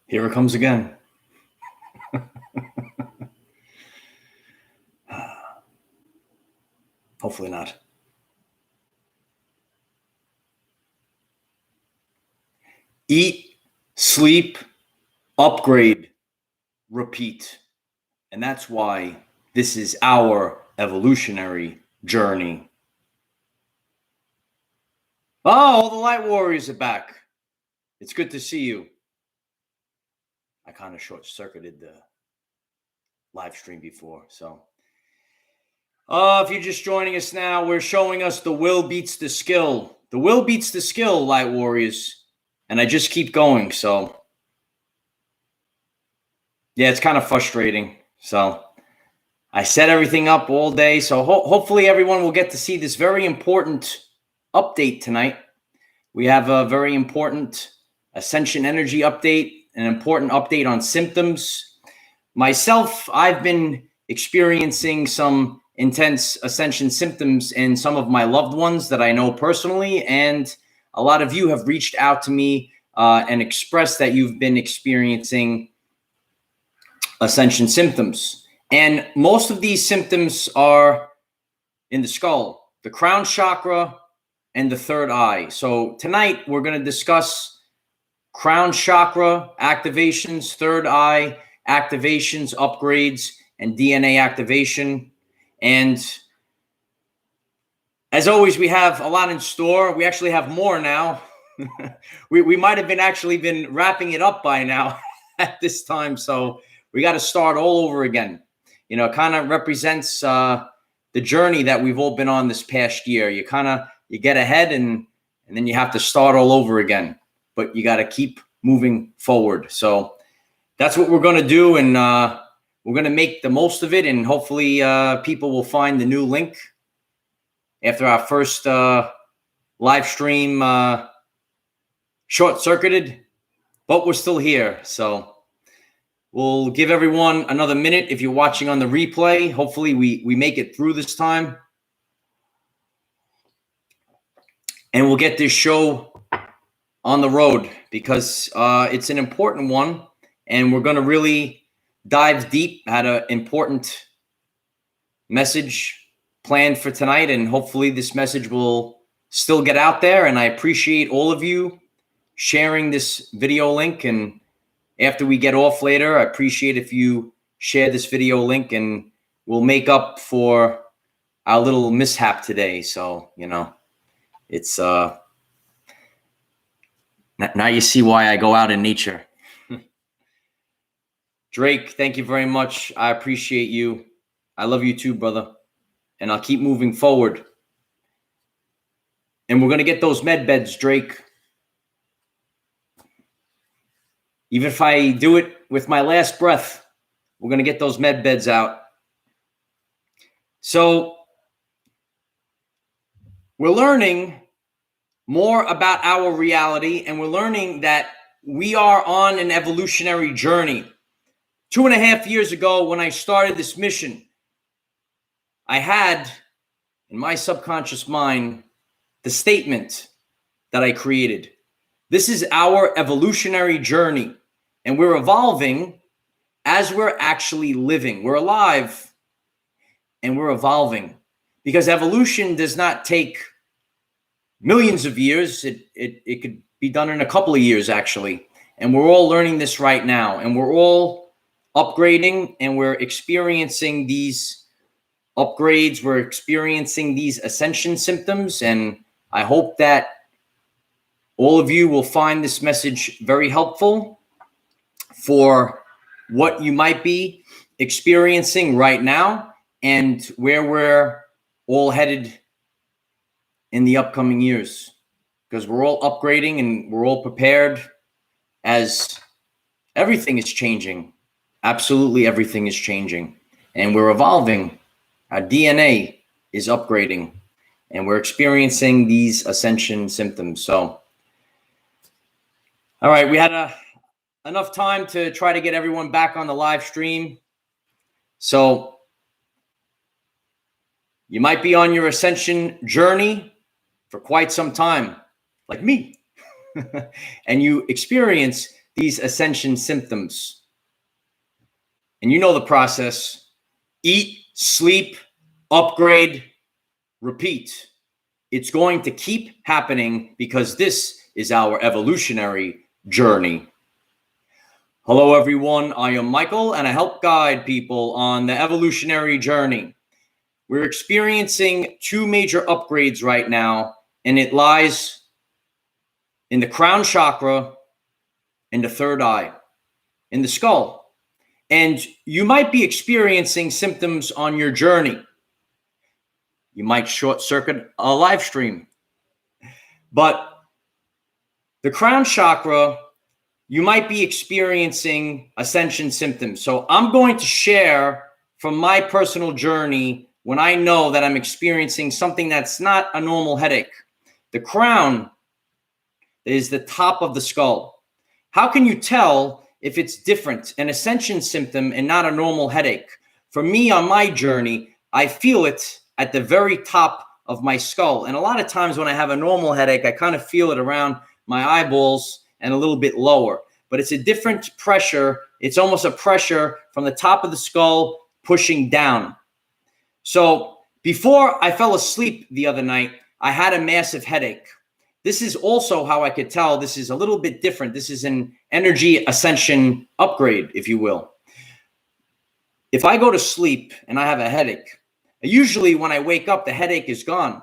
Here it comes again. Hopefully not. Eat, sleep, upgrade, repeat. And that's why this is our evolutionary journey. Oh, all the light warriors are back. It's good to see you. I kind of short-circuited the live stream before. So if you're just joining us now, we're showing us the will beats the skill. The will beats the skill, light warriors. And I just keep going. So yeah, it's kind of frustrating. So I set everything up all day. So hopefully everyone will get to see this very important update tonight. We have a very important Ascension Energy update, an important update on symptoms. Myself, I've been experiencing some intense Ascension symptoms in some of my loved ones that I know personally. And a lot of you have reached out to me and expressed that you've been experiencing Ascension symptoms. And most of these symptoms are in the skull, the crown chakra, and the third eye. So tonight we're going to discuss crown chakra activations, third eye activations, upgrades, and DNA activation. And as always, we have a lot in store. We actually have more now. we might have been wrapping it up by now at this time. So we got to start all over again. You know, it kind of represents the journey that we've all been on this past year. You get ahead and then you have to start all over again, but you got to keep moving forward. So that's what we're going to do. And we're going to make the most of it. And hopefully people will find the new link after our first live stream short-circuited, but we're still here. So we'll give everyone another minute. If you're watching on the replay, hopefully we make it through this time. And we'll get this show on the road because it's an important one. And we're going to really dive deep. I had an important message planned for tonight. And hopefully this message will still get out there. And I appreciate all of you sharing this video link. And after we get off later, I appreciate if you share this video link and we'll make up for our little mishap today. So, you know, it's now you see why I go out in nature. Drake, thank you very much. I appreciate you. I love you too, brother. And I'll keep moving forward. And we're going to get those med beds, Drake. Even if I do it with my last breath, we're going to get those med beds out. So we're learning more about our reality, and we're learning that we are on an evolutionary journey. 2.5 years ago, when I started this mission, I had in my subconscious mind the statement that I created. This is our evolutionary journey, and we're evolving as we're actually living. We're alive, and we're evolving, because evolution does not take millions of years. It could be done in a couple of years, actually. And we're all learning this right now, and we're all upgrading, and we're experiencing these upgrades. We're experiencing these ascension symptoms, and I hope that all of you will find this message very helpful for what you might be experiencing right now and where we're all headed in the upcoming years, because we're all upgrading and we're all prepared as everything is changing. Absolutely everything is changing, and we're evolving. Our DNA is upgrading, and we're experiencing these ascension symptoms. So, all right, we had enough time to try to get everyone back on the live stream. So you might be on your ascension journey for quite some time, like me, and you experience these Ascension Symptoms. And you know the process. Eat, sleep, upgrade, repeat. It's going to keep happening because this is our evolutionary journey. Hello, everyone. I am Michael, and I help guide people on the evolutionary journey. We're experiencing two major upgrades right now, and it lies in the crown chakra and the third eye, in the skull. And you might be experiencing symptoms on your journey. You might short circuit a live stream. But the crown chakra, you might be experiencing ascension symptoms. So I'm going to share from my personal journey when I know that I'm experiencing something that's not a normal headache. The crown is the top of the skull. How can you tell if it's different, an ascension symptom and not a normal headache? For me, on my journey, I feel it at the very top of my skull. And a lot of times when I have a normal headache, I kind of feel it around my eyeballs and a little bit lower. But it's a different pressure. It's almost a pressure from the top of the skull pushing down. So before I fell asleep the other night, I had a massive headache. This is also how I could tell this is a little bit different. This is an energy ascension upgrade, if you will. If I go to sleep and I have a headache, usually when I wake up, the headache is gone.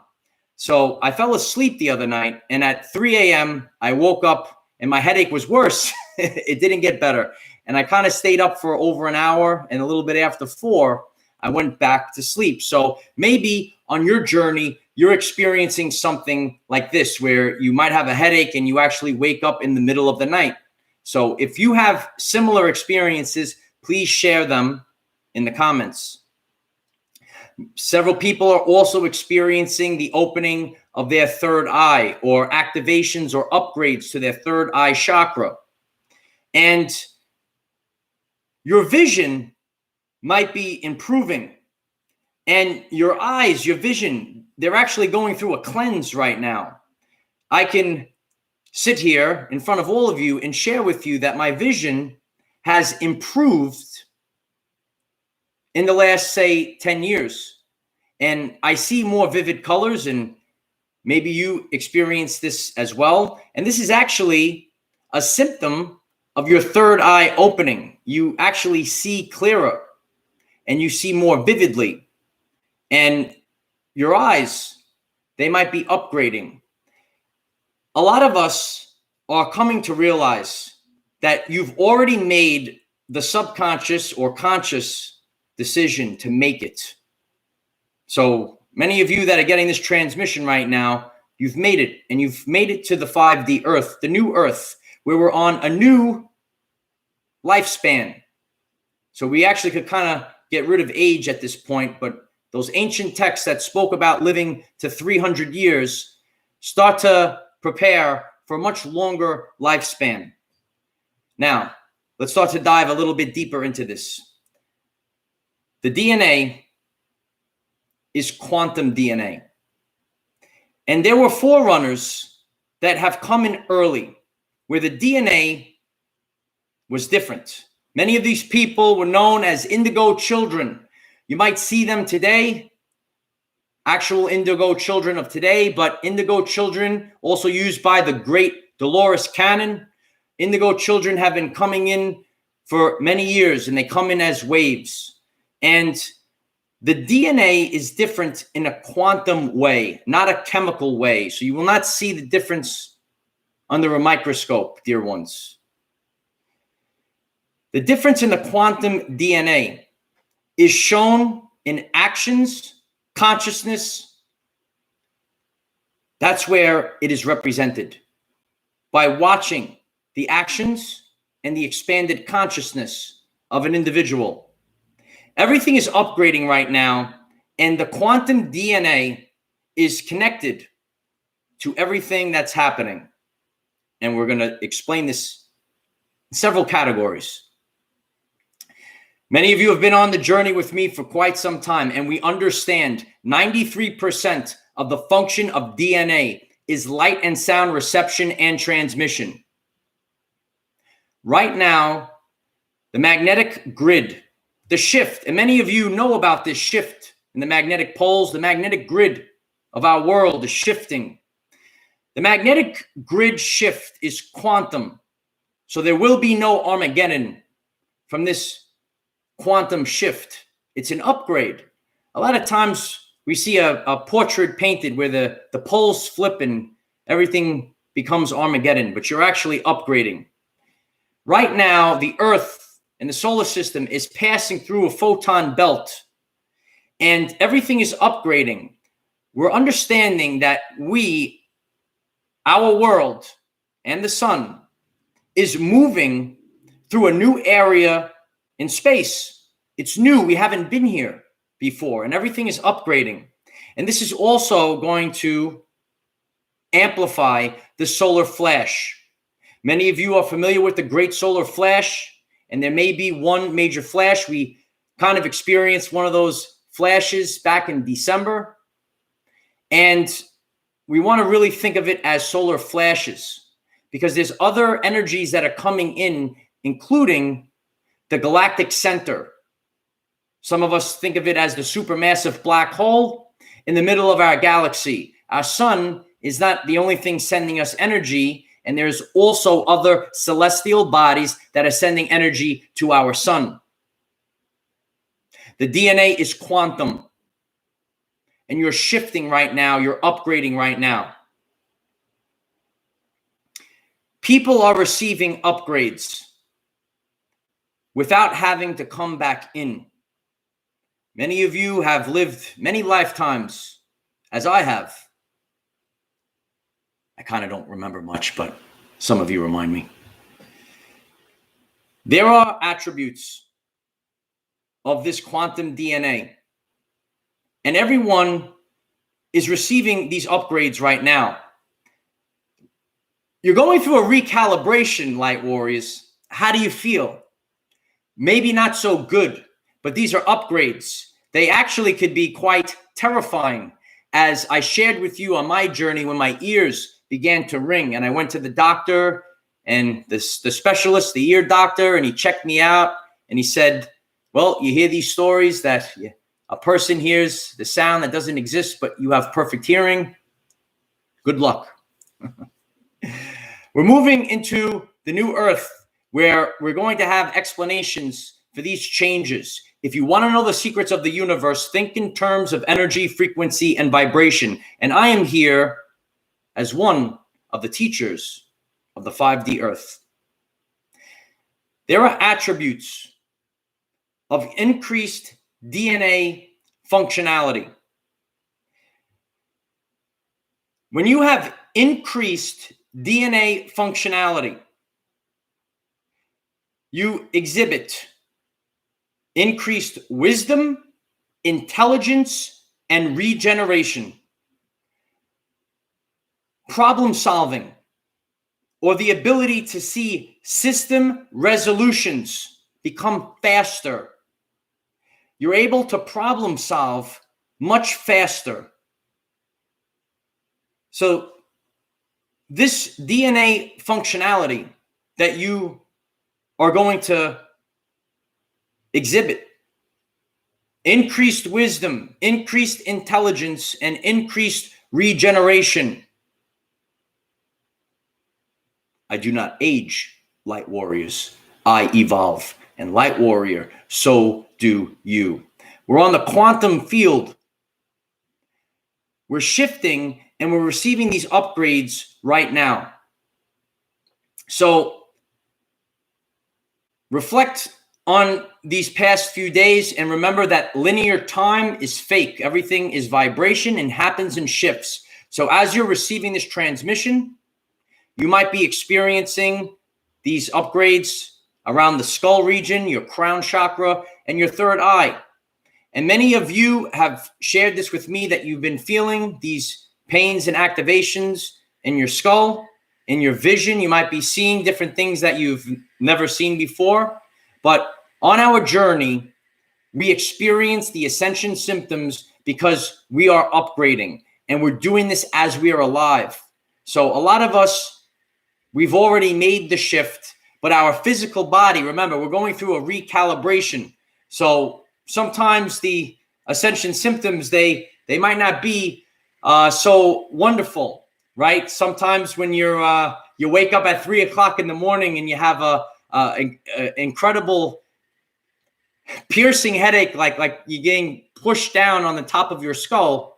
So I fell asleep the other night, and at 3 a.m., I woke up and my headache was worse. It didn't get better. And I kind of stayed up for over an hour, and a little bit after 4, I went back to sleep. So maybe on your journey, you're experiencing something like this, where you might have a headache and you actually wake up in the middle of the night. So if you have similar experiences, please share them in the comments. Several people are also experiencing the opening of their third eye, or activations or upgrades to their third eye chakra. And your vision might be improving. And your eyes, your vision, they're actually going through a cleanse right now. I can sit here in front of all of you and share with you that my vision has improved in the last, say, 10 years. And I see more vivid colors, and maybe you experience this as well. And this is actually a symptom of your third eye opening. You actually see clearer and you see more vividly. And your eyes, they might be upgrading. A lot of us are coming to realize that you've already made the subconscious or conscious decision to make it. So many of you that are getting this transmission right now, you've made it, and you've made it to the 5D Earth, the new Earth, where we're on a new lifespan. So we actually could kind of get rid of age at this point, but those ancient texts that spoke about living to 300 years start to prepare for a much longer lifespan. Now, let's start to dive a little bit deeper into this. The DNA is quantum DNA. And there were forerunners that have come in early, where the DNA was different. Many of these people were known as indigo children. You might see them today, actual indigo children of today, but indigo children also used by the great Dolores Cannon. Indigo children have been coming in for many years, and they come in as waves. And the DNA is different in a quantum way, not a chemical way. So you will not see the difference under a microscope, dear ones. The difference in the quantum DNA is shown in actions, consciousness. That's where it is represented, by watching the actions and the expanded consciousness of an individual. Everything is upgrading right now, and the quantum DNA is connected to everything that's happening. And we're going to explain this in several categories. Many of you have been on the journey with me for quite some time, and we understand 93% of the function of DNA is light and sound reception and transmission. right now, the magnetic grid, the shift, and many of you know about this shift in the magnetic poles. The magnetic grid of our world is shifting. The magnetic grid shift is quantum. So there will be no Armageddon from this quantum shift. It's an upgrade. A lot of times we see a portrait painted where the poles flip and everything becomes Armageddon, but you're actually upgrading. Right now, the Earth and the solar system is passing through a photon belt, and everything is upgrading. We're understanding that our world and the sun is moving through a new area in space. It's new. We haven't been here before, and everything is upgrading. And this is also going to amplify the solar flash. Many of you are familiar with the great solar flash, and there may be one major flash. We kind of experienced one of those flashes back in December, and we want to really think of it as solar flashes because there's other energies that are coming in, including the galactic center. Some of us think of it as the supermassive black hole in the middle of our galaxy. Our sun is not the only thing sending us energy, and there's also other celestial bodies that are sending energy to our sun. The DNA is quantum, and you're shifting right now. You're upgrading right now. People are receiving upgrades without having to come back in. Many of you have lived many lifetimes, as I have. I kind of don't remember much, but some of you remind me. There are attributes of this quantum DNA, and everyone is receiving these upgrades right now. You're going through a recalibration, light warriors. How do you feel? Maybe not so good, but these are upgrades. They actually could be quite terrifying, as I shared with you on my journey when my ears began to ring, and I went to the doctor and the specialist, the ear doctor, and he checked me out, and he said, well, you hear these stories that a person hears the sound that doesn't exist, but you have perfect hearing. Good luck. We're moving into the new earth where we're going to have explanations for these changes. If you want to know the secrets of the universe, think in terms of energy, frequency, and vibration. And I am here as one of the teachers of the 5D earth. There are attributes of increased DNA functionality. When you have increased DNA functionality, you exhibit increased wisdom, intelligence, and regeneration, problem solving, or the ability to see system resolutions become faster. You're able to problem solve much faster. So this DNA functionality that you are going to exhibit, increased wisdom, increased intelligence, and increased regeneration. I do not age, light warriors. I evolve. And light warrior, so do you. We're on the quantum field. We're shifting and we're receiving these upgrades right now. So reflect on these past few days and remember that linear time is fake. Everything is vibration and happens in shifts. So as you're receiving this transmission, you might be experiencing these upgrades around the skull region, your crown chakra, and your third eye. And many of you have shared this with me that you've been feeling these pains and activations in your skull, in your vision. You might be seeing different things that you've never seen before. But on our journey, we experience the Ascension Symptoms because we are upgrading, and we're doing this as we are alive. So a lot of us, we've already made the shift, But our physical body, remember, we're going through a recalibration. So sometimes the ascension symptoms, they might not be so wonderful, right? Sometimes when you wake up at 3 o'clock in the morning and you have a incredible piercing headache, like you're getting pushed down on the top of your skull,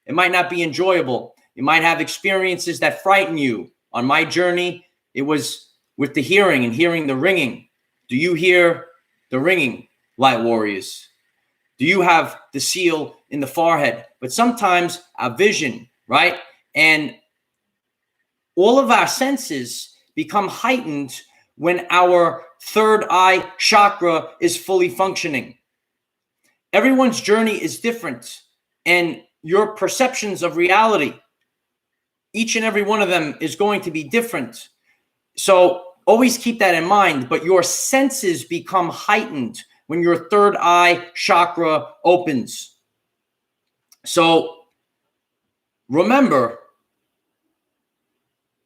it might not be enjoyable. You might have experiences that frighten you. On my journey, it was with the hearing and hearing the ringing. Do you hear the ringing, light warriors? Do you have the seal in the forehead? But sometimes our vision, right? And all of our senses become heightened when our third eye chakra is fully functioning. Everyone's journey is different, and your perceptions of reality, each and every one of them is going to be different. So always keep that in mind, but your senses become heightened when your third eye chakra opens. So remember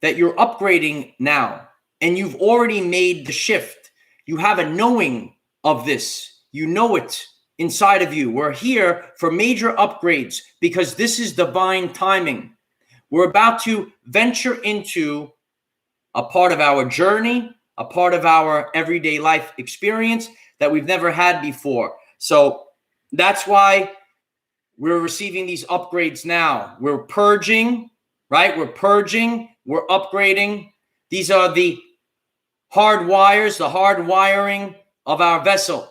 that you're upgrading now, and you've already made the shift. You have a knowing of this. You know it inside of you. We're here for major upgrades because this is divine timing. We're about to venture into a part of our journey, a part of our everyday life experience that we've never had before. So that's why we're receiving these upgrades now. We're purging, right? We're purging, we're upgrading. These are the hard wires, the hard wiring of our vessel,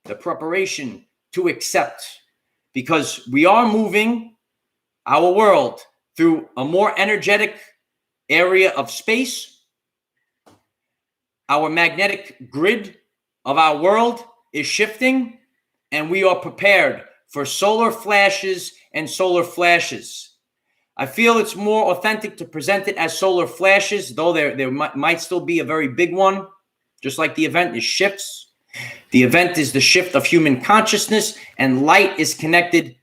the preparation to accept, because we are moving our world through a more energetic area of space. Our magnetic grid of our world is shifting, and we are prepared for solar flashes and solar flashes. I feel it's more authentic to present it as solar flashes, though there might still be a very big one, just like the event is shifts. The event is the shift of human consciousness, and light is connected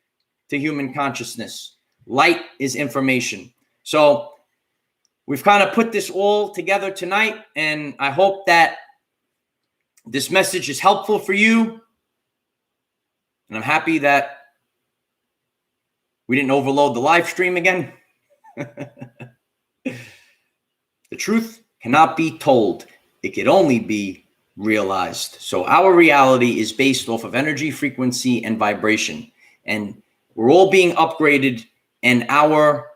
to human consciousness. Light is information. So we've kind of put this all together tonight, and I hope that this message is helpful for you. And I'm happy that we didn't overload the live stream again. The truth cannot be told. It can only be realized. So our reality is based off of energy, frequency, and vibration. And we're all being upgraded, and our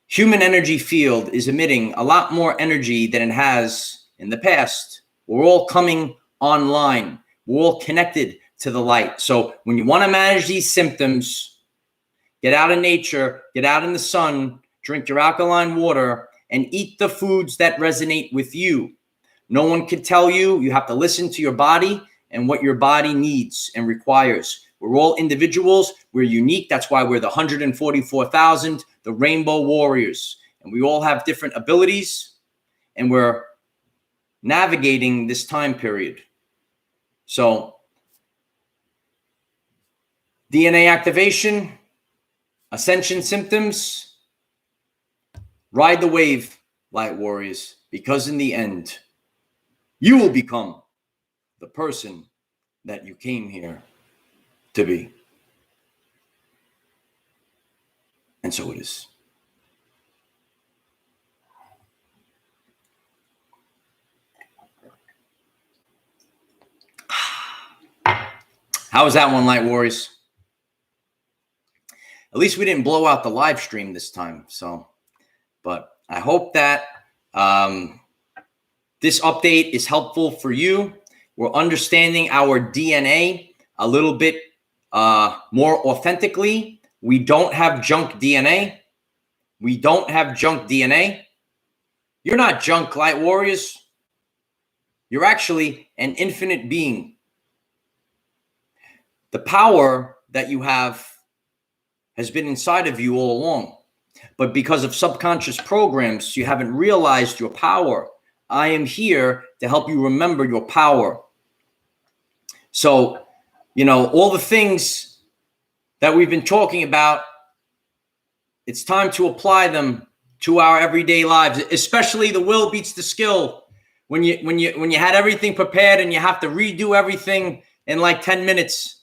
human energy field is emitting a lot more energy than it has in the past. We're all coming online. We're all connected to the light. So when you want to manage these symptoms, get out in nature, get out in the sun, drink your alkaline water, and eat the foods that resonate with you. No one can tell you. You have to listen to your body and what your body needs and requires. We're all individuals. We're unique. That's why we're the 144,000, the Rainbow Warriors. And we all have different abilities, and we're navigating this time period. So DNA activation, Ascension symptoms, ride the wave, light warriors, because in the end, you will become the person that you came here to be. And so it is. How was that one, light warriors? At least we didn't blow out the live stream this time. So, but I hope that this update is helpful for you. We're understanding our DNA a little bit more authentically. We don't have junk DNA. We don't have junk DNA. You're not junk, light warriors. You're actually an infinite being. The power that you have has been inside of you all along. But because of subconscious programs, you haven't realized your power. I am here to help you remember your power. So, all the things that we've been talking about, it's time to apply them to our everyday lives, especially the will beats the skill. When you had everything prepared and you have to redo everything in like 10 minutes.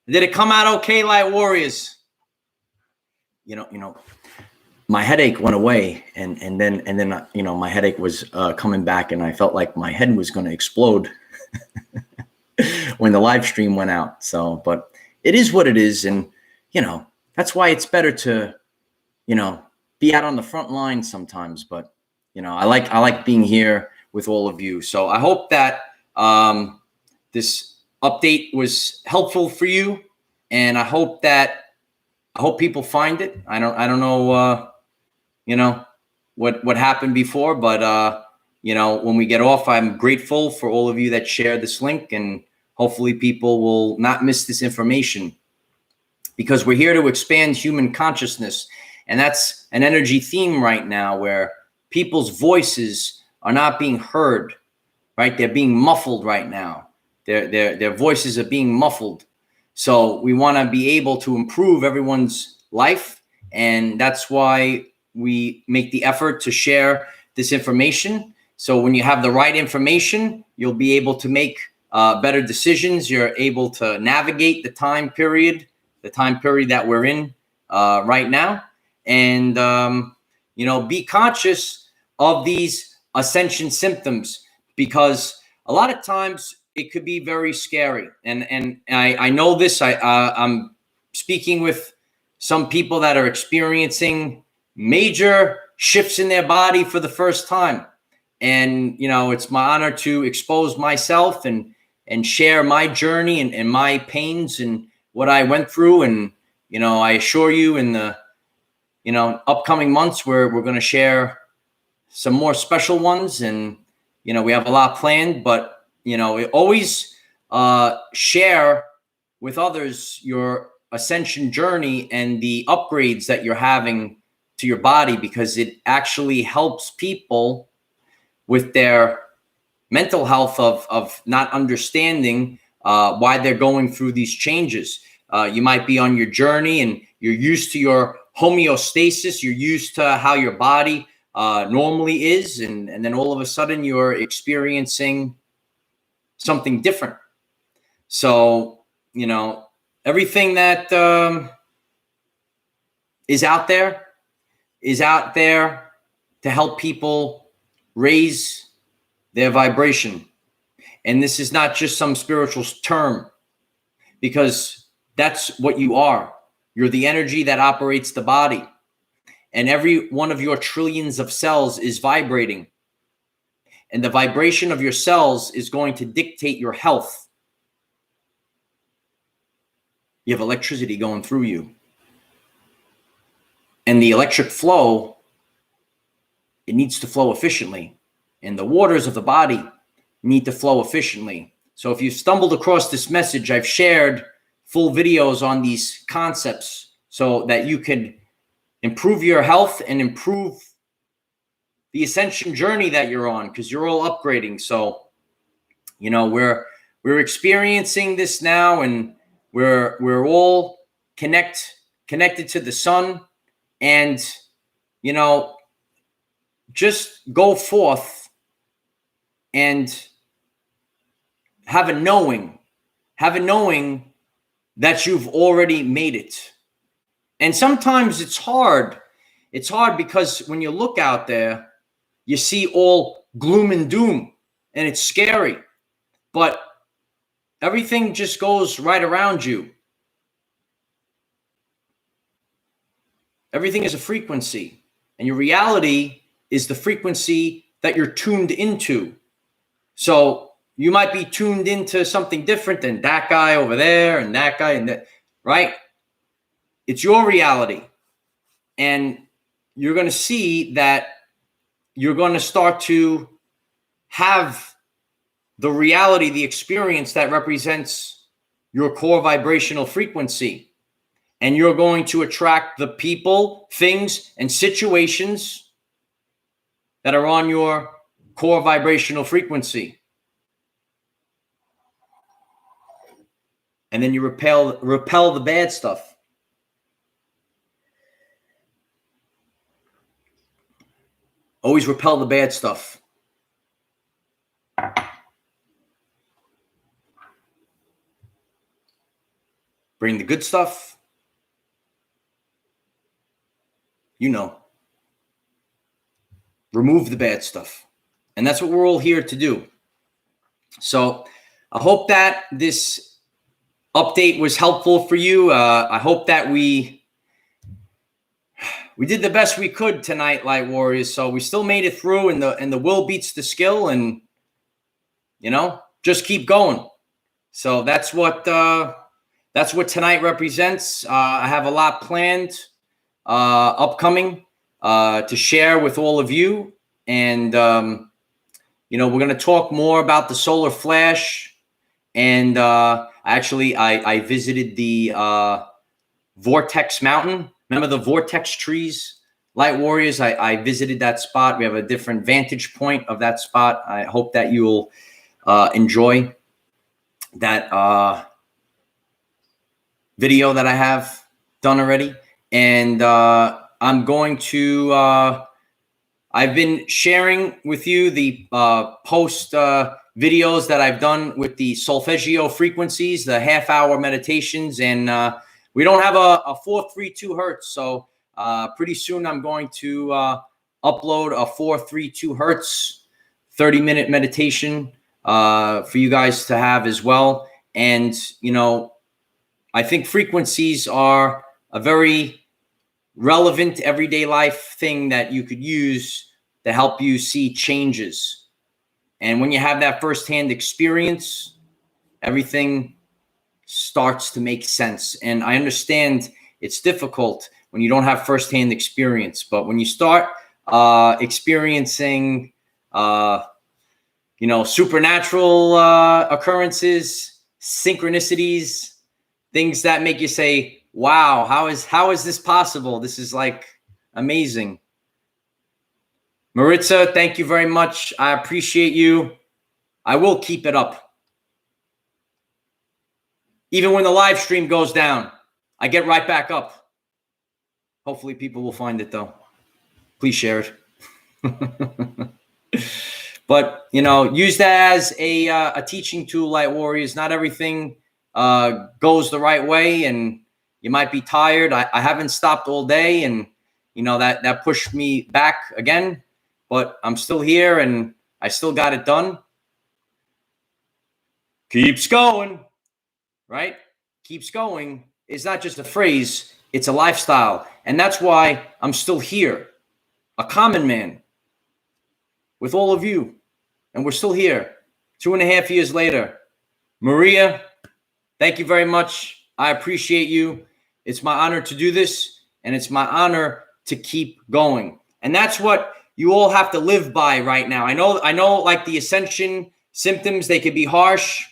Did it come out okay, Light Warriors? You know, my headache went away, and then my headache was coming back, and I felt like my head was going to explode when the live stream went out. So, but it is what it is, and that's why it's better to be out on the front line sometimes. But I like being here with all of you. So I hope that this update was helpful for you, and I hope people find it. I don't know what happened before, but when we get off, I'm grateful for all of you that share this link, and hopefully people will not miss this information, because we're here to expand human consciousness. And that's an energy theme right now, where people's voices are not being heard, right? They're being muffled right now. Their voices are being muffled. So we want to be able to improve everyone's life. And that's why we make the effort to share this information. So when you have the right information, you'll be able to make better decisions. You're able to navigate the time period that we're in right now. And, be conscious of these ascension symptoms, because a lot of times it could be very scary. And I know this. I'm speaking with some people that are experiencing major shifts in their body for the first time. And, it's my honor to expose myself and share my journey and my pains and what I went through. And, I assure you, in the, upcoming months, we're going to share some more special ones. And, we have a lot planned, but, always share with others your ascension journey and the upgrades that you're having to your body, because it actually helps people with their mental health of not understanding why they're going through these changes. You might be on your journey and you're used to your homeostasis. You're used to how your body normally is. And then all of a sudden you're experiencing something different. So, everything that is out there to help people raise their vibration. And this is not just some spiritual term, because that's what you are. You're the energy that operates the body. And every one of your trillions of cells is vibrating. And the vibration of your cells is going to dictate your health. You have electricity going through you. And the electric flow, it needs to flow efficiently. And the waters of the body need to flow efficiently. So if you stumbled across this message, I've shared full videos on these concepts so that you can improve your health and improve the ascension journey that you're on, because you're all upgrading. So, we're experiencing this now, and we're all connected to the sun. And, just go forth and have a knowing that you've already made it. And sometimes it's hard. It's hard because when you look out there, you see all gloom and doom, and it's scary. But everything just goes right around you. Everything is a frequency, and your reality is the frequency that you're tuned into. So you might be tuned into something different than that guy over there and that guy and that, right? It's your reality. And you're going to see that you're going to start to have the reality, the experience that represents your core vibrational frequency. And you're going to attract the people, things, and situations that are on your core vibrational frequency. And then you repel the bad stuff. Always repel the bad stuff. Bring the good stuff. You know. Remove the bad stuff. And that's what we're all here to do. So I hope that this update was helpful for you. I hope that we did the best we could tonight, Light Warriors. So we still made it through, and the will beats the skill, and just keep going. So that's what tonight represents. I have a lot planned, upcoming, to share with all of you, and we're going to talk more about the solar flash. And actually, I visited the Vortex Mountain. Remember the Vortex trees, Light Warriors? I visited that spot. We have a different vantage point of that spot. I hope that you'll enjoy that video that I have done already. And I'm going to, I've been sharing with you the post videos that I've done with the solfeggio frequencies, the half-hour meditations, and we don't have a 432 hertz. So pretty soon I'm going to upload a 432 hertz 30-minute meditation for you guys to have as well. And, I think frequencies are a very relevant everyday life thing that you could use to help you see changes. And when you have that firsthand experience, everything starts to make sense. And I understand it's difficult when you don't have firsthand experience, but when you start experiencing, supernatural occurrences, synchronicities, things that make you say, wow, how is this possible? This is like amazing. Maritza, thank you very much. I appreciate you. I will keep it up. Even when the live stream goes down, I get right back up. Hopefully people will find it though. Please share it. But, use that as a teaching tool, Light Warriors. Not everything goes the right way, and you might be tired. I haven't stopped all day, and, that pushed me back again. But I'm still here, and I still got it done. Keeps going, right? Keeps going. It's not just a phrase. It's a lifestyle. And that's why I'm still here, a common man with all of you. And we're still here 2.5 years later. Maria, thank you very much. I appreciate you. It's my honor to do this, and it's my honor to keep going. And that's what you all have to live by right now. I know like the Ascension symptoms, they can be harsh.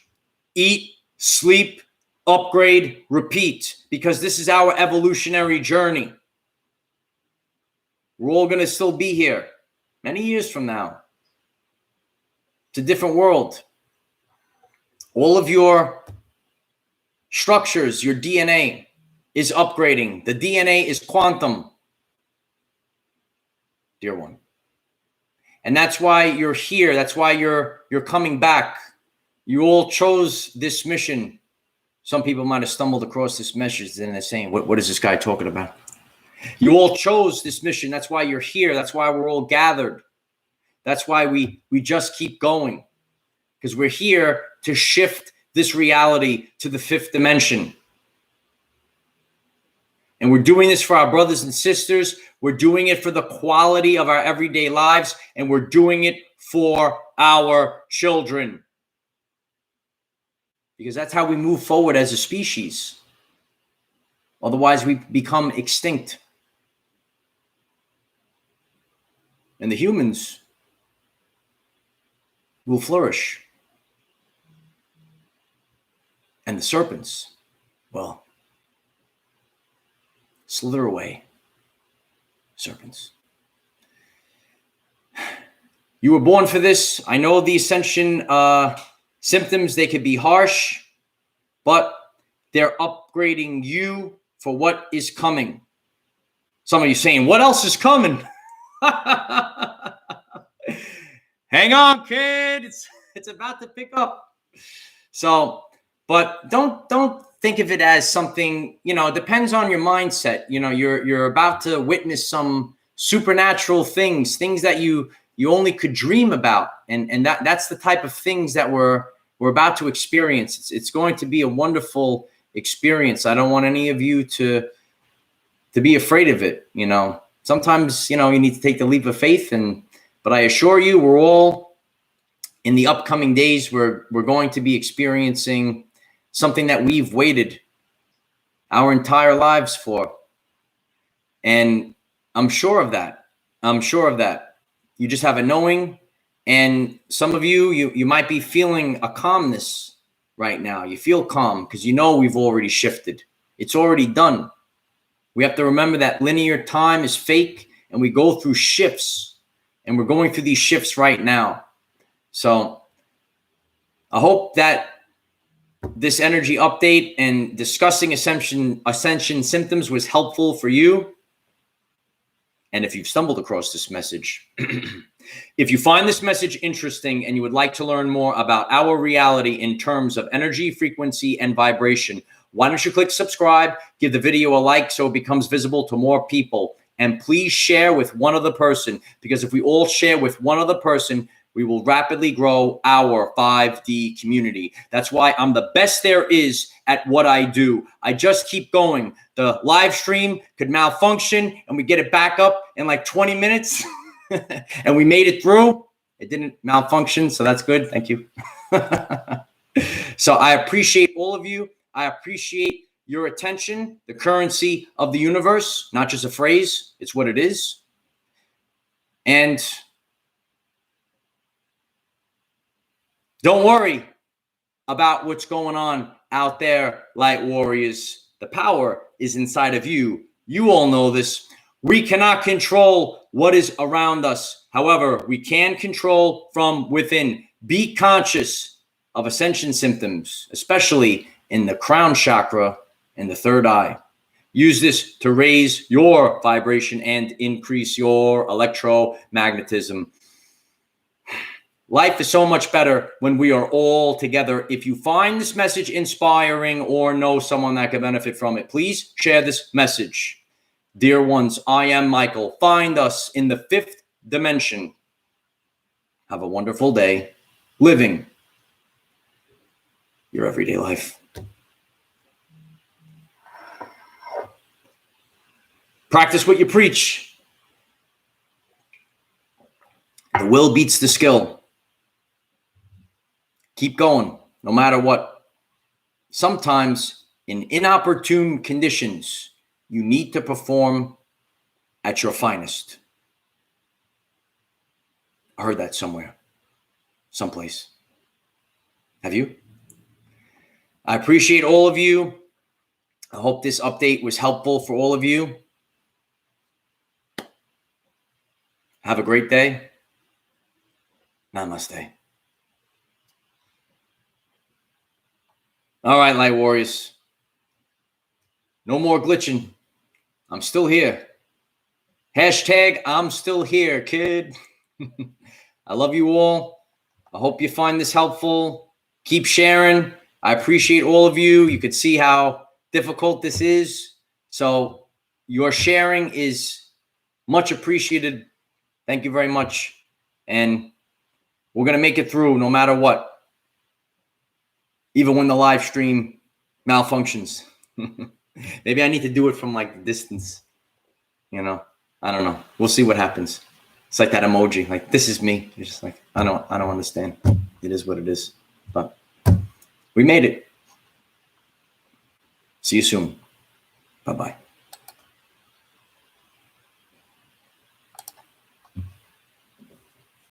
Eat, sleep, upgrade, repeat, because this is our evolutionary journey. We're all going to still be here many years from now. It's a different world. All of your structures, your DNA is upgrading. The DNA is quantum, dear one. And that's why you're here. That's why you're coming back. You all chose this mission. Some people might have stumbled across this message and they're saying, what is this guy talking about? You all chose this mission. That's why you're here. That's why we're all gathered. That's why we just keep going, because we're here to shift this reality to the 5th dimension. And we're doing this for our brothers and sisters. We're doing it for the quality of our everyday lives, and we're doing it for our children. Because that's how we move forward as a species. Otherwise, we become extinct. And the humans will flourish. And the serpents, well, slither away. Serpents. You were born for this. I know the Ascension symptoms, they could be harsh, but they're upgrading you for what is coming. Some of you saying, what else is coming? Hang on, kid. It's about to pick up. So, but don't think of it as something, it depends on your mindset. You're about to witness some supernatural things that you only could dream about. And that's the type of things that we're about to experience. It's going to be a wonderful experience. I don't want any of you to be afraid of it. Sometimes, you need to take the leap of faith, but I assure you, we're all in the upcoming days, we're going to be experiencing something that we've waited our entire lives for. And I'm sure of that. You just have a knowing. And some of you might be feeling a calmness right now. You feel calm because we've already shifted. It's already done. We have to remember that linear time is fake, and we go through shifts, and we're going through these shifts right now. So I hope that this energy update and discussing Ascension Symptoms was helpful for you. And if you've stumbled across this message, if you find this message interesting and you would like to learn more about our reality in terms of energy, frequency, and vibration, why don't you click subscribe, give the video a like so it becomes visible to more people, and please share with one other person, because if we all share with one other person, we will rapidly grow our 5D community. That's why I'm the best there is at what I do. I just keep going. The live stream could malfunction and we get it back up in like 20 minutes and we made it through. It didn't malfunction, so that's good. Thank you. So I appreciate all of you. I appreciate your attention, the currency of the universe, not just a phrase. It's what it is. And don't worry about what's going on out there, light warriors. The power is inside of you. You all know this. We cannot control what is around us. However, we can control from within. Be conscious of Ascension Symptoms, especially in the crown chakra and the third eye. Use this to raise your vibration and increase your electromagnetism. Life is so much better when we are all together. If you find this message inspiring or know someone that could benefit from it, please share this message. Dear ones, I am Michael. Find us in the 5th dimension. Have a wonderful day living your everyday life. Practice what you preach. The will beats the skill. Keep going, no matter what. Sometimes in inopportune conditions, you need to perform at your finest. I heard that somewhere, someplace. Have you? I appreciate all of you. I hope this update was helpful for all of you. Have a great day. Namaste. All right, light warriors. No more glitching. I'm still here. Hashtag I'm still here, kid. I love you all. I hope you find this helpful. Keep sharing. I appreciate all of you. You could see how difficult this is. So your sharing is much appreciated. Thank you very much. And we're going to make it through no matter what. Even when the live stream malfunctions. Maybe I need to do it from like distance. I don't know. We'll see what happens. It's like that emoji. Like, this is me. You're just like, I don't understand. It is what it is. But we made it. See you soon. Bye-bye.